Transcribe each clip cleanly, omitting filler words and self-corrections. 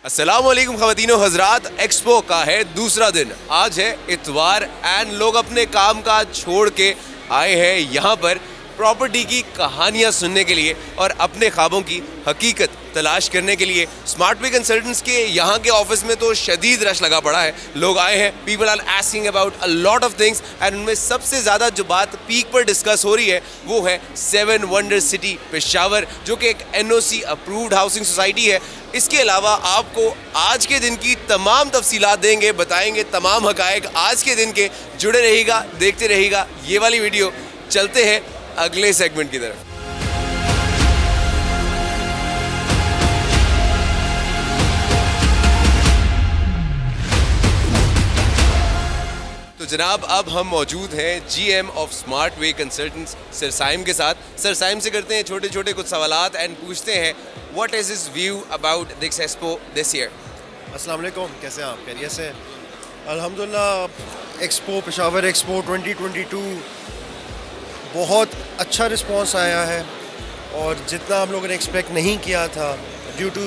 अस्सलामुअलैकुम ख़वातीनो हज़रात, एक्सपो का है दूसरा दिन। आज है इतवार एंड लोग अपने काम काज छोड़ के आए हैं यहाँ पर प्रॉपर्टी की कहानियाँ सुनने के लिए और अपने ख्वाबों की हकीकत तलाश करने के लिए। स्मार्ट वे कंसल्टेंट्स के यहाँ के ऑफिस में तो शदीद रश लगा पड़ा है, लोग आए हैं, people are asking about a lot of things and उनमें सबसे ज़्यादा जो बात पीक पर डिस्कस हो रही है वो है 7 वंडर सिटी पेशावर, जो कि एक NOC अप्रूव्ड हाउसिंग सोसाइटी है। इसके अलावा आपको आज के दिन की तमाम तफसीलात देंगे, बताएंगे तमाम हकायक आज के दिन के। जुड़े रहिएगा, देखते रहिएगा ये वाली वीडियो। चलते हैं अगले सेगमेंट की तरफ। तो जनाब, अब हम मौजूद हैं GM of smart way consultants sir Saim के साथ। सर साइम से करते हैं छोटे छोटे कुछ सवालात एंड पूछते हैं what is his view about this expo this year. अस्सलाम वालेकुम, कैसे हैं आप? खैरियत से? अल्हम्दुलिल्लाह, एक्सपो पेशावर एक्सपो 2022 बहुत अच्छा रिस्पांस आया है और जितना हम लोगों ने एक्सपेक्ट नहीं किया था ड्यू टू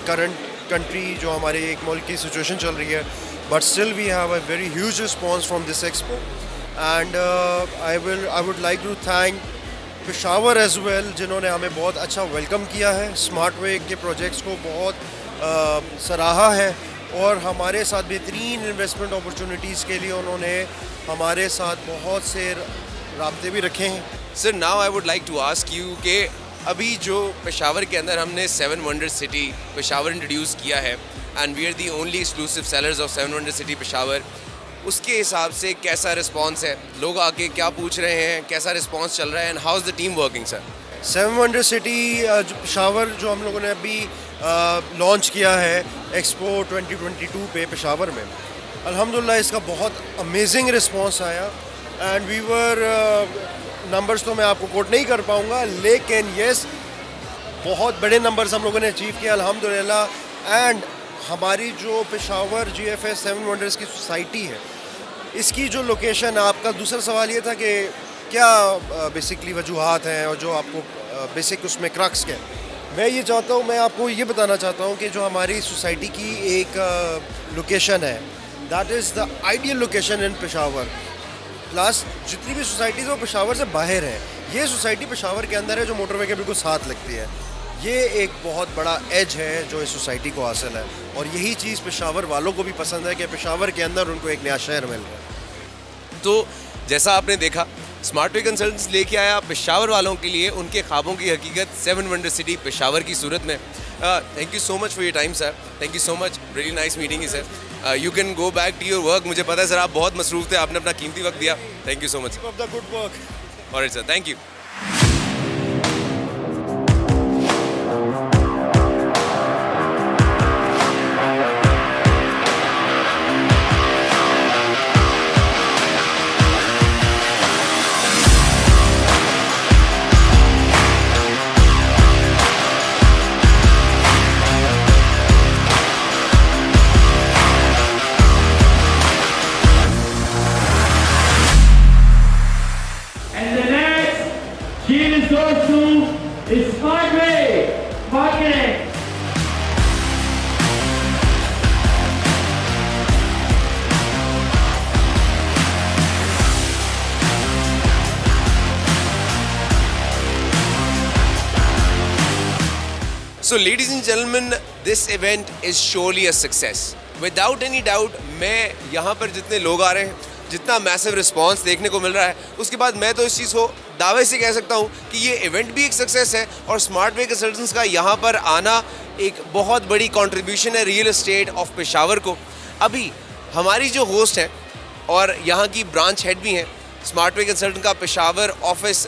करंट कंट्री जो हमारे एक मुल्क की सिचुएशन चल रही है, but still we have a very huge response from this expo and I would like to thank Peshawar as well, जिन्होंने हमें बहुत अच्छा वेलकम किया है, स्मार्ट वे के प्रोजेक्ट्स को बहुत सराहा है और हमारे साथ बेहतरीन इन्वेस्टमेंट अपॉर्चुनिटीज़ के लिए उन्होंने हमारे साथ बहुत से राब्ते भी रखे हैं। Sir now I would like to ask you कि अभी जो पेशावर के अंदर हमने 7 वंडर सिटी पेशावर इंट्रोड्यूस किया है and we are the only exclusive sellers of 7 wonder city Peshawar, उसके हिसाब से कैसा रिस्पांस है? लोग आके क्या पूछ रहे हैं, कैसा रिस्पांस चल रहा है and how is the team working sir? 7 wonder city Peshawar जो हम लोगों ने अभी लॉन्च किया है एक्सपो 2022 पे पेशावर में, अल्हम्दुलिल्लाह इसका बहुत अमेजिंग रिस्पांस आया एंड वी वर नंबर्स तो मैं आपको कोट नहीं कर पाऊँगा, लेकिन यस बहुत बड़े नंबर्स हम लोगों ने अचीव किया अल्हम्दुलिल्लाह। एंड हमारी जो पेशावर GFS 7 वंडर्स की सोसाइटी है, इसकी जो लोकेशन, आपका दूसरा सवाल ये था कि क्या बेसिकली वजूहात हैं और जो आपको बेसिक उसमें क्रक्स क्या है, मैं ये चाहता हूँ, मैं आपको ये बताना चाहता हूँ कि जो हमारी सोसाइटी की एक लोकेशन है, that is the ideal location in Peshawar. Plus जितनी भी सोसाइटीज़ वो पेशावर से बाहर है, ये सोसाइटी पेशावर के अंदर है जो मोटरवे के बिल्कुल साथ लगती है। ये एक बहुत बड़ा एज है जो इस सोसाइटी को हासिल है और यही चीज़ पेशावर वालों को भी पसंद है कि पेशावर के अंदर उनको एक नया शहर मिल रहा है। तो जैसा आपने देखा, स्मार्ट वे कंसल्टेंट्स लेके आया पेशावर वालों के लिए उनके ख्वाबों की हकीकत 7 वंडर सिटी पेशावर की सूरत में। Thank you so much for your time sir, thank you so much, really nice meeting you sir. You can go back to your work. मुझे पता है सर आप बहुत मसरूफ थे, आपने अपना कीमती वक्त दिया। Thank you so much of the good work. Alright sir, thank you. Cheers goes to Smart Way Marketing. So ladies and gentlemen, this event is surely a success. Without any doubt, मैं यहाँ पर जितने लोग आ रहे हैं, जितना massive response देखने को मिल रहा है, उसके बाद मैं तो इस चीज़ को दावे से कह सकता हूँ कि ये इवेंट भी एक सक्सेस है और स्मार्ट वे कंसल्टेंट्स का यहाँ पर आना एक बहुत बड़ी कंट्रीब्यूशन है रियल एस्टेट ऑफ पेशावर को। अभी हमारी जो होस्ट है और यहाँ की ब्रांच हेड भी हैं, स्मार्ट वे कंसल्टेंट का पेशावर ऑफिस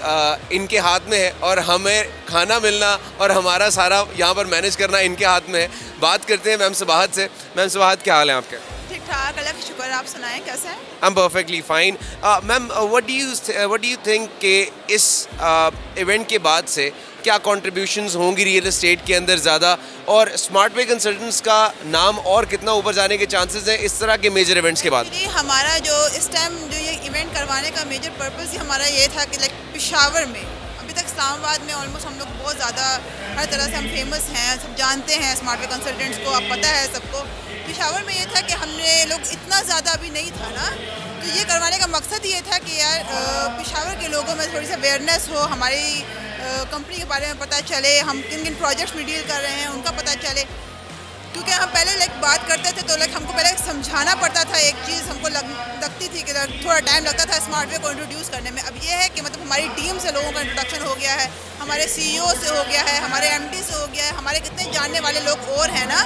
इनके हाथ में है और हमें खाना मिलना और हमारा सारा यहाँ पर मैनेज करना इनके हाथ में है। बात करते हैं मैम सबाहत से। मैम सबाहत, क्या हाल है आपके? ठीक ठाक, अल्लाह का शुक्र। आप सुनाएं कैसे हैं? I am perfectly fine. Ma'am, what do you think कि इस इवेंट के बाद से क्या कंट्रीब्यूशंस होंगी रियल एस्टेट के अंदर ज़्यादा, और स्मार्ट वे कंसल्टेंट्स का नाम और कितना ऊपर जाने के चांसेस हैं इस तरह के मेजर इवेंट्स के बाद? जी, हमारा जो इस टाइम जो ये इवेंट करवाने का मेजर पर्पस ही हमारा ये था कि लाइक पेशावर में अभी तक इस्लामाबाद में ऑलमोस्ट हम लोग बहुत ज़्यादा हर तरह से हम फेमस हैं, सब जानते हैं स्मार्ट वे कंसल्टेंट्स को, अब पता है सबको। पेशावर में ये था कि हमने लोग इतना ज़्यादा अभी नहीं था ना, तो ये करवाने का मकसद ये था कि यार पेशावर के लोगों में थोड़ी सी अवेयरनेस हो, हमारी कंपनी के बारे में पता चले, हम किन किन प्रोजेक्ट्स में डील कर रहे हैं उनका पता चले। क्योंकि हम पहले बात करते थे तो हमको पहले समझाना पड़ता था, एक चीज़ हमको लगती थी कि थोड़ा टाइम लगता था स्मार्ट वे को इंट्रोड्यूस करने में। अब ये है कि मतलब हमारी टीम से लोगों का इंट्रोडक्शन हो गया है, हमारे CEO से हो गया है, हमारे MD से हो गया है, हमारे कितने जानने वाले लोग और हैं ना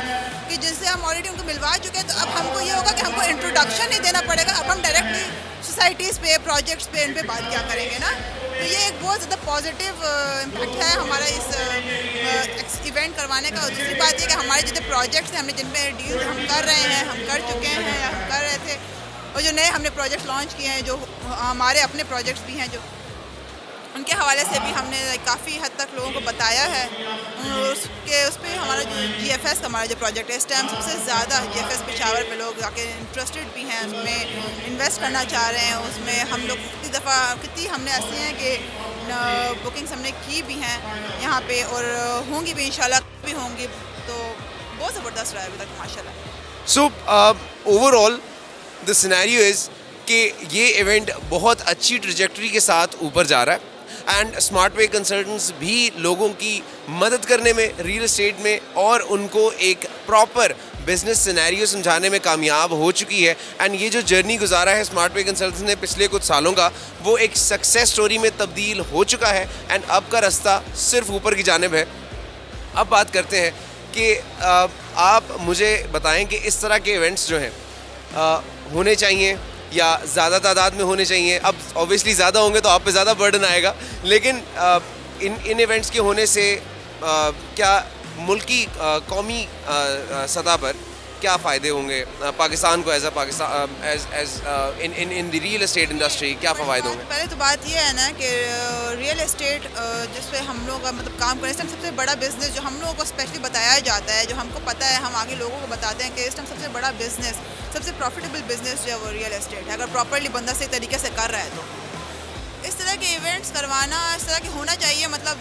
कि जिनसे हम ऑलरेडी उनको मिलवा चुके हैं। तो अब हमको ये होगा कि हमको इंट्रोडक्शन नहीं देना पड़ेगा, अब हम डायरेक्टली सोसाइटीज़ पे, प्रोजेक्ट्स पे, इन पे बात क्या करेंगे ना। तो ये एक बहुत ज़्यादा पॉजिटिव इम्पैक्ट है हमारा इस इवेंट करवाने का। और दूसरी बात ये कि हमारे जितने प्रोजेक्ट्स हैं, हमने जिन पे डील हम कर रहे हैं, हम कर चुके हैं या हम कर रहे थे, और जो नए हमने प्रोजेक्ट्स लॉन्च किए हैं, जो हमारे अपने प्रोजेक्ट्स भी हैं, जो उनके हवाले से भी हमने काफ़ी हद तक लोगों को बताया है। उस पर हमारा जो GFS का हमारा जो प्रोजेक्ट है, इस टाइम सबसे ज़्यादा GFS पेशावर पे लोग आके इंटरेस्टेड भी हैं, उसमें इन्वेस्ट करना चाह रहे हैं। उसमें हम लोग कितनी हमने ऐसी हैं कि बुकिंग्स हमने की भी हैं यहाँ पे, और होंगी भी इंशाल्लाह भी होंगी। तो बहुत ज़बरदस्त रहा है अभी तक माशाल्लाह। So overall the scenario is कि ये इवेंट बहुत अच्छी ट्रजेक्टरी के साथ ऊपर जा रहा है, एंड स्मार्ट वे कंसल्टेंट्स भी लोगों की मदद करने में, रियल एस्टेट में, और उनको एक प्रॉपर बिजनेस सिनेरियो समझाने में कामयाब हो चुकी है। एंड ये जो जर्नी गुजारा है स्मार्ट वे कंसल्टेंट्स ने पिछले कुछ सालों का, वो एक सक्सेस स्टोरी में तब्दील हो चुका है, एंड अब का रास्ता सिर्फ ऊपर की जानिब है। अब बात करते हैं कि आप मुझे बताएं कि इस तरह के इवेंट्स जो हैं होने चाहिए या ज़्यादा तादाद में होने चाहिए। अब ऑब्वियसली ज़्यादा होंगे तो आप पे ज़्यादा बर्डन आएगा, लेकिन इन इवेंट्स के होने से क्या मुल्की कौमी सतह पर क्या फ़ायदे होंगे पाकिस्तान को, in the real estate industry क्या फ़ायदे होंगे? पहले तो बात ये है ना कि रियल एस्टेट जिस पे हम लोग मतलब काम करें, इस टाइम सबसे बड़ा बिज़नेस जो हम लोगों को स्पेशली बताया जाता है, जो हमको पता है, हम आगे लोगों को बताते हैं कि इस टाइम सबसे बड़ा बिज़नेस, सबसे प्रॉफिटेबल बिज़नेस जो है वो रियल एस्टेट है, अगर प्रॉपरली बंदा सही तरीके से कर रहा है तो। इस तरह के इवेंट्स करवाना, इस तरह के होना चाहिए। मतलब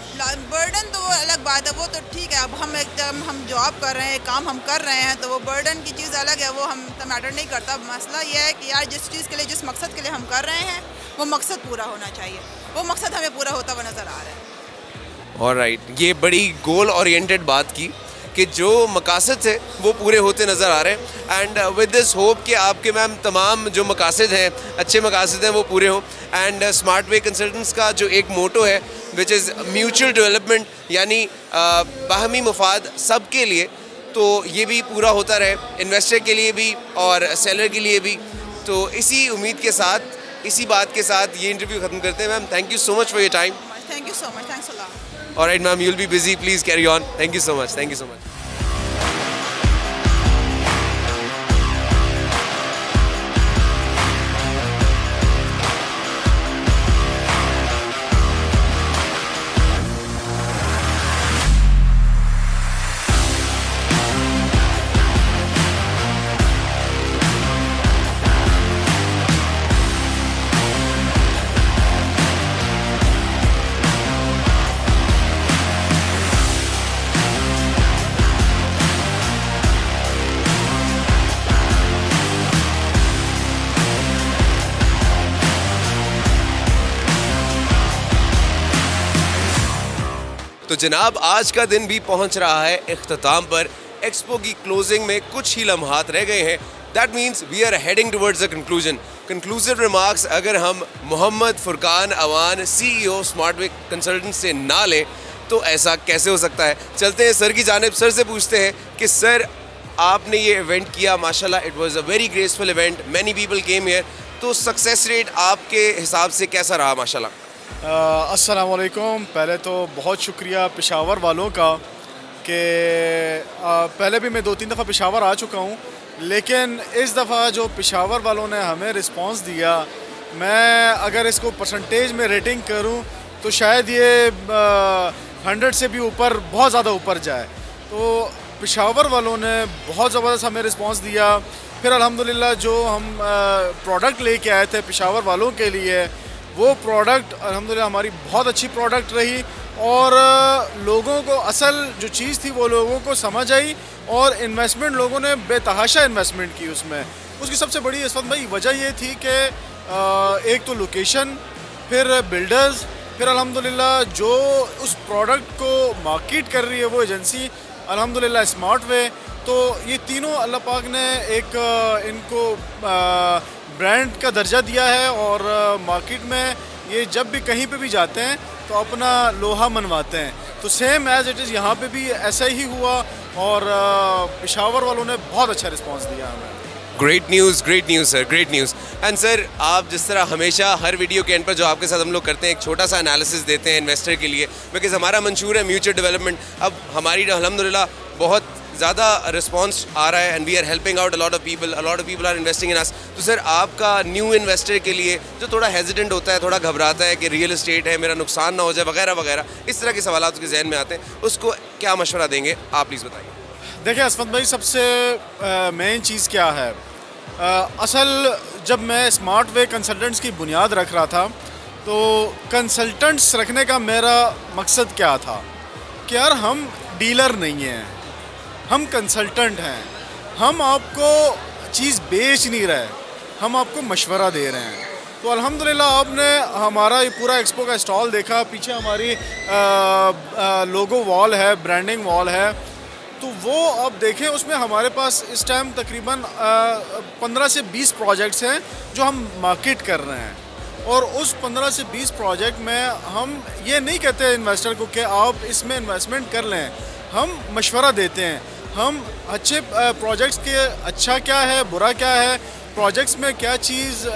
बर्डन तो वो अलग बात है, वो तो ठीक है। अब हम जॉब कर रहे हैं, काम हम कर रहे हैं, तो वो बर्डन की चीज़ अलग है, वो हम तो मैटर नहीं करता। मसला ये है कि यार जिस चीज़ के लिए, जिस मकसद के लिए हम कर रहे हैं, वो मकसद पूरा होना चाहिए। वो मकसद हमें पूरा होता हुआ नज़र आ रहा है। ऑलराइट, ये बड़ी गोल ओरिएंटेड बात की कि जो मकासद थे वो पूरे होते नज़र आ रहे हैं, एंड विद दिस होप कि आपके मैम तमाम जो मकासद हैं, अच्छे मकासद हैं, वो पूरे हों। एंड स्मार्ट वे कंसल्टेंट्स का जो एक मोटो है विच इज़ म्यूचुअल डेवलपमेंट, यानी बाहमी मुफाद सब के लिए, तो ये भी पूरा होता रहे, इन्वेस्टर के लिए भी और सेलर के लिए भी। तो इसी उम्मीद के साथ, इसी बात के साथ ये इंटरव्यू ख़त्म करते हैं। Ma'am, thank you so much for your time. Thank you so much, thanks a lot. Alright ma'am, you'll be busy, please carry on. Thank you so much, thank you so much. तो जनाब, आज का दिन भी पहुंच रहा है इख्तिताम पर। एक्सपो की क्लोजिंग में कुछ ही लम्हात रह गए हैं। That means we are heading towards the conclusion. Conclusive remarks अगर हम Mohammad Furqan Awan, CEO smart way consultant से ना लें तो ऐसा कैसे हो सकता है। चलते हैं सर की जानिब, सर से पूछते हैं कि सर, आपने ये इवेंट किया, माशाल्लाह it was a very graceful event, many people came here, तो सक्सेस रेट आपके हिसाब से कैसा रहा माशाल्लाह? अस्सलाम वालेकुम। पहले तो बहुत शुक्रिया पेशावर वालों का कि पहले भी मैं 2-3 दफ़ा पेशावर आ चुका हूँ, लेकिन इस दफ़ा जो पेशावर वालों ने हमें रिस्पांस दिया, मैं अगर इसको परसेंटेज में रेटिंग करूँ तो शायद ये 100 से भी ऊपर, बहुत ज़्यादा ऊपर जाए। तो पेशावर वालों ने बहुत ज़बरदस्त हमें रिस्पांस दिया। फिर अल्हम्दुलिल्लाह जो हम प्रोडक्ट लेके आए थे पेशावर वालों के लिए, वो प्रोडक्ट अल्हम्दुलिल्लाह हमारी बहुत अच्छी प्रोडक्ट रही और लोगों को असल जो चीज़ थी वो लोगों को समझ आई और इन्वेस्टमेंट लोगों ने बेतहाशा इन्वेस्टमेंट की उसमें। उसकी सबसे बड़ी इस्फत भाई वजह ये थी कि एक तो लोकेशन, फिर बिल्डर्स, फिर अल्हम्दुलिल्लाह जो उस प्रोडक्ट को मार्केट कर रही है वो एजेंसी अल्हम्दुलिल्लाह स्मार्ट वे। तो ये तीनों अल्लाह पाक ने एक इनको ब्रांड का दर्जा दिया है और मार्केट में ये जब भी कहीं पे भी जाते हैं तो अपना लोहा मनवाते हैं। तो सेम एज इट इज़ यहाँ पे भी ऐसा ही हुआ और पेशावर वालों ने बहुत अच्छा रिस्पांस दिया हमें। Great news sir, great news. And sir, आप जिस तरह हमेशा हर वीडियो के एंड पर जो आपके साथ हम लोग करते हैं एक छोटा सा एनालिसिस देते हैं इन्वेस्टर के लिए, बिकॉज हमारा मंशूर है म्यूचुअल डेवलपमेंट। अब हमारी अल्हम्दुलिल्लाह बहुत ज़्यादा रिस्पांस आ रहा है and we are helping out a lot of people are investing in us. तो सर, आपका न्यू इन्वेस्टर के लिए जो थोड़ा हेजिडेंट होता है, थोड़ा घबराता है कि रियल एस्टेट है, मेरा नुकसान ना हो जाए वगैरह वगैरह, इस तरह के सवाल उसके जहन में आते हैं, उसको क्या मशवरा देंगे आप, प्लीज़ बताइए। देखिए असमत भाई, सबसे मेन चीज़ क्या है, असल जब मैं स्मार्ट वे कंसल्टेंट्स की बुनियाद रख रहा था तो कंसल्टेंट्स रखने का मेरा मकसद क्या था कि यार हम डीलर नहीं हैं, हम कंसल्टेंट हैं। हम आपको चीज़ बेच नहीं रहे, हम आपको मशवरा दे रहे हैं। तो अल्हम्दुलिल्लाह आपने हमारा ये पूरा एक्सपो का स्टॉल देखा, पीछे हमारी लोगो वॉल है, ब्रांडिंग वॉल है, तो वो आप देखें उसमें हमारे पास इस टाइम तकरीबन 15 से 20 प्रोजेक्ट्स हैं जो हम मार्केट कर रहे हैं। और उस 15 से 20 प्रोजेक्ट में हम ये नहीं कहते इन्वेस्टर को कि आप इसमें इन्वेस्टमेंट कर लें, हम मशवरा देते हैं। हम अच्छे प्रोजेक्ट्स के अच्छा क्या है, बुरा क्या है, प्रोजेक्ट्स में क्या चीज़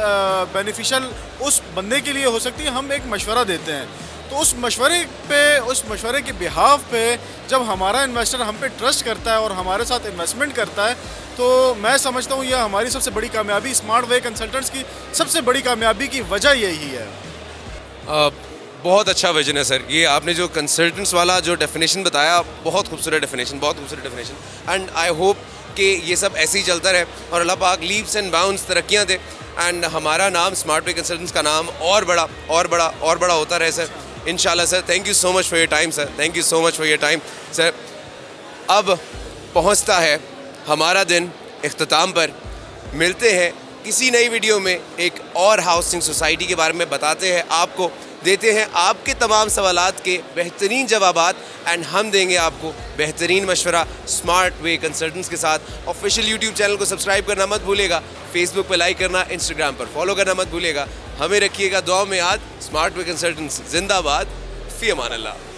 बेनिफिशियल उस बंदे के लिए हो सकती है, हम एक मशवरा देते हैं। तो उस मशवरे के बिहाफ पे जब हमारा इन्वेस्टर हम पे ट्रस्ट करता है और हमारे साथ इन्वेस्टमेंट करता है, तो मैं समझता हूँ यह हमारी सबसे बड़ी कामयाबी, स्मार्ट वे कंसल्टेंट्स की सबसे बड़ी कामयाबी की वजह यही है। बहुत अच्छा विजन है सर। ये आपने जो कंसल्टेंट्स वाला जो डेफिनेशन बताया, बहुत खूबसूरत डेफिनेशन एंड आई होप कि ये सब ऐसे ही चलता रहे और अल्लाह पाक लीप्स एंड बाउंड्स तरक्कियाँ दे एंड हमारा नाम स्मार्ट वे कंसल्टेंट्स का नाम और बड़ा होता रहे सर, इंशाल्लाह sir. Thank you so much for your time sir, thank you so much for your time sir. अब पहुंचता है हमारा दिन इख्तिताम पर। मिलते हैं किसी नई वीडियो में, एक और हाउसिंग सोसाइटी के बारे में बताते हैं आपको, देते हैं आपके तमाम सवालात के बेहतरीन जवाबात एंड हम देंगे आपको बेहतरीन मशवरा स्मार्ट वे कंसल्टेंट्स के साथ। ऑफिशियल यूट्यूब चैनल को सब्सक्राइब करना मत भूलिएगा, फेसबुक पर लाइक करना, इंस्टाग्राम पर फॉलो करना मत भूलिएगा। हमें रखिएगा दुआ में याद। स्मार्ट वे कंसल्टेंट्स जिंदाबाद। फी अमान अल्लाह।